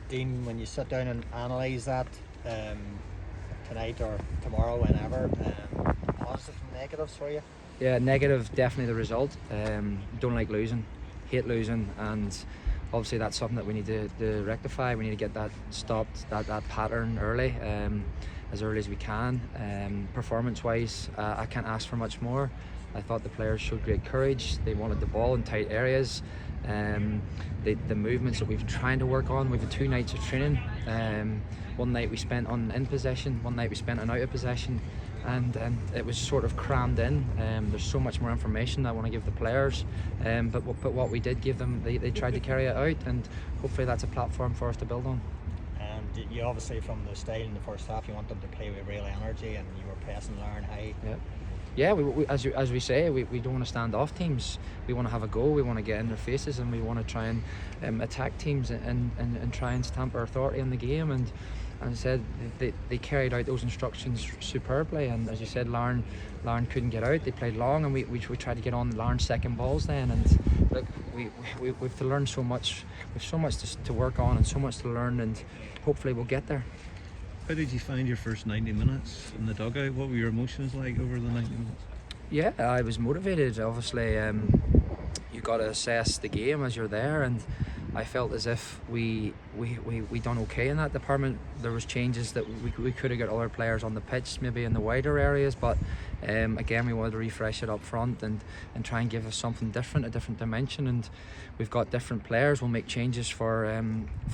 Dean, when you sit down and analyse that tonight or tomorrow, whenever, positives and negatives for you? Yeah, negative, definitely the result. Don't like losing, hate losing, and obviously that's something that we need to rectify. We need to get that stopped, that pattern early, as early as we can. Performance-wise, I can't ask for much more. I thought the players showed great courage. They wanted the ball in tight areas. The movements that we've trying to work on. We've had 2 nights of training. One night we spent on in possession, one night we spent on out of possession, and it was sort of crammed in. There's so much more information I want to give the players, but what we did give them, they tried to carry it out, and hopefully that's a platform for us to build on. And you obviously, from the style in the first half, you want them to play with real energy, and you were pressing Larne high. Yeah, as we say, we don't want to stand off teams. We want to have a go. We want to get in their faces, and we want to try and attack teams and try and stamp our authority on the game. And as I said, they carried out those instructions superbly. And as you said, Larne couldn't get out. They played long, and we tried to get on Larne's second balls then. And look, we've to learn so much. We've so much to work on and so much to learn, and hopefully we'll get there. How did you find your first 90 minutes in the dugout? What were your emotions like over the 90 minutes? Yeah, I was motivated. Obviously, you got to assess the game as you're there, and I felt as if we done okay in that department. There was changes that we could have got other players on the pitch, maybe in the wider areas, but again, we wanted to refresh it up front and try and give us something different, a different dimension. And we've got different players. We'll make changes for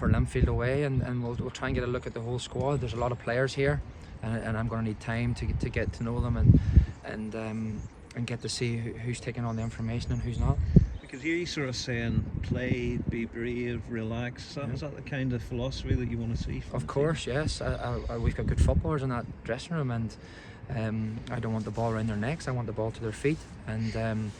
Linfield away, and we'll try and get a look at the whole squad. There's a lot of players here, and I'm going to need time to get to know them and get to see who's taking on the information and who's not. Because here you sort of saying play, be brave, relax. Is that the kind of philosophy that you want to see? Of course, yes. We've got good footballers in that dressing room, and I don't want the ball around their necks. I want the ball to their feet, and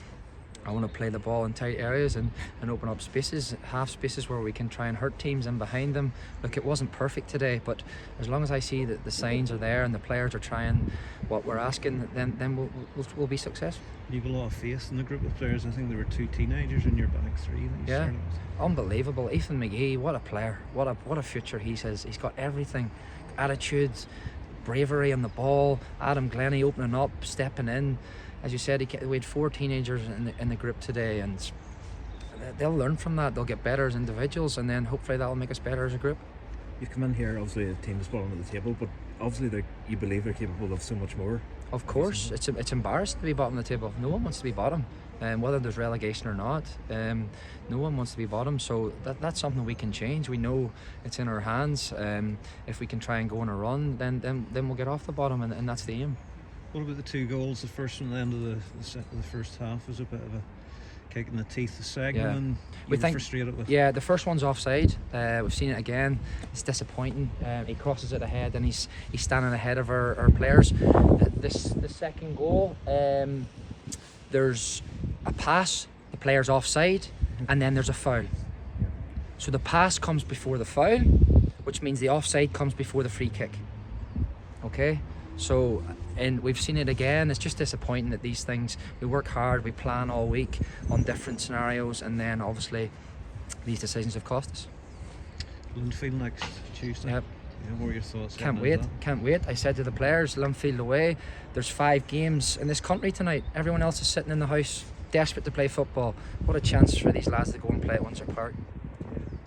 I want to play the ball in tight areas and open up spaces, half spaces where we can try and hurt teams in behind them. Look, it wasn't perfect today, but as long as I see that the signs are there and the players are trying what we're asking, then we'll be successful. You have a lot of faith in the group of players. I think there were 2 teenagers in your back 3 that you started with. Unbelievable. 𝗵𝘂𝗯𝗲, what a player, what a future he says. He's got everything, attitude, bravery on the ball. Adam Glennie opening up, stepping in. As you said, we had 4 teenagers in the group today, and they'll learn from that. They'll get better as individuals, and then hopefully that'll make us better as a group. You've come in here, obviously the team is bottom of the table, but obviously you believe they're capable of so much more. Of course, it's embarrassing to be bottom of the table. No one wants to be bottom, whether there's relegation or not. No one wants to be bottom, so that's something we can change. We know it's in our hands. If we can try and go on a run, then we'll get off the bottom, and that's the aim. What about the 2 goals? The first one at the end of the first half was a bit of a kick in the teeth. The second one, you were frustrated with? Yeah, the first one's offside. We've seen it again. It's disappointing. He crosses it ahead, and he's standing ahead of our players. The second goal, there's a pass, the player's offside, and then there's a foul. So the pass comes before the foul, which means the offside comes before the free kick. Okay, so. And we've seen it again. It's just disappointing that these things, we work hard, we plan all week on different scenarios, and then obviously these decisions have cost us. Linfield next Tuesday. Yep. What are your thoughts? Can't wait. I said to the players, Linfield away, there's 5 games in this country tonight. Everyone else is sitting in the house, desperate to play football. What a chance for these lads to go and play at Windsor Park.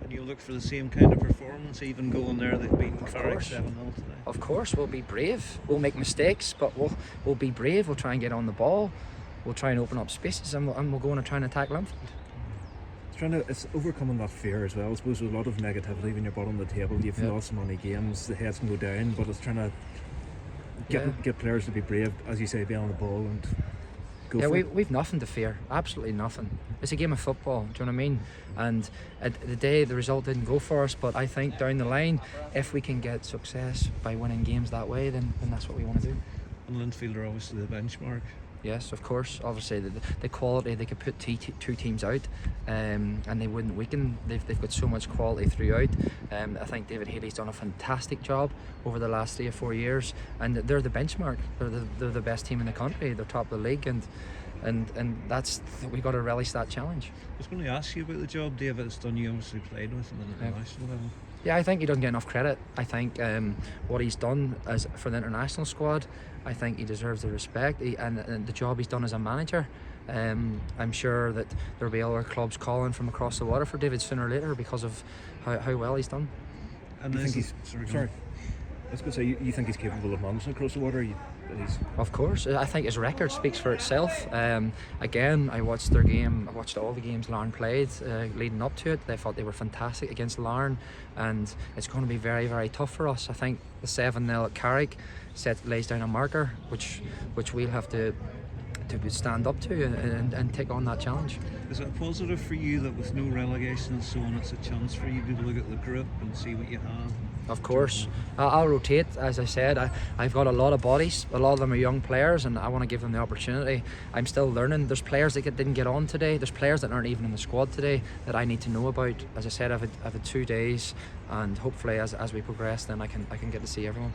And you'll look for the same kind of performance, even going there. They've beaten Carrick 7-0 today. Of course, we'll be brave. We'll make mistakes, but we'll be brave. We'll try and get on the ball. We'll try and open up spaces, and we'll go and try and attack Linfield. It's overcoming that fear as well. I suppose there's a lot of negativity when you're bottom of the table. You've lost so many games, the heads can go down, but it's trying to get players to be brave, as you say, be on the ball and go for it. We've nothing to fear, absolutely nothing. It's a game of football, do you know what I mean? And at the day, the result didn't go for us, but I think down the line, if we can get success by winning games that way, then that's what we want to do. And Linfield are obviously the benchmark. Yes, of course. Obviously, the quality, they could put 2 teams out, and they wouldn't weaken. They've got so much quality throughout. I think 𝗷𝗶𝗃𝗍's done a fantastic job over the last 3 or 4 years, and they're the benchmark. They're the best team in the country. They're top of the league, and and we got to relish that challenge. I was going to ask you about the job David has done. You obviously played with him at the international level. Yeah, I think he doesn't get enough credit. I think what he's done for the international squad, I think he deserves the respect, and the job he's done as a manager. I'm sure that there'll be other clubs calling from across the water for David sooner or later because of how well he's done. And you think he's sorry. I was going to say, you think he's capable of managing across the water? Of course, I think his record speaks for itself. Again, I watched their game. I watched all the games Larne played leading up to it. They thought they were fantastic against Larne, and it's going to be very, very tough for us. I think the 7-0 at Carrick lays down a marker, which we'll have to stand up to and take on that challenge. Is it a positive for you that with no relegation and so on, it's a chance for you to look at the group and see what you have? Of course, I'll rotate. As I said, I've got a lot of bodies. A lot of them are young players, and I want to give them the opportunity. I'm still learning. There's players that didn't get on today. There's players that aren't even in the squad today that I need to know about. As I said, I've had 2 days, and hopefully as we progress, then I can get to see everyone.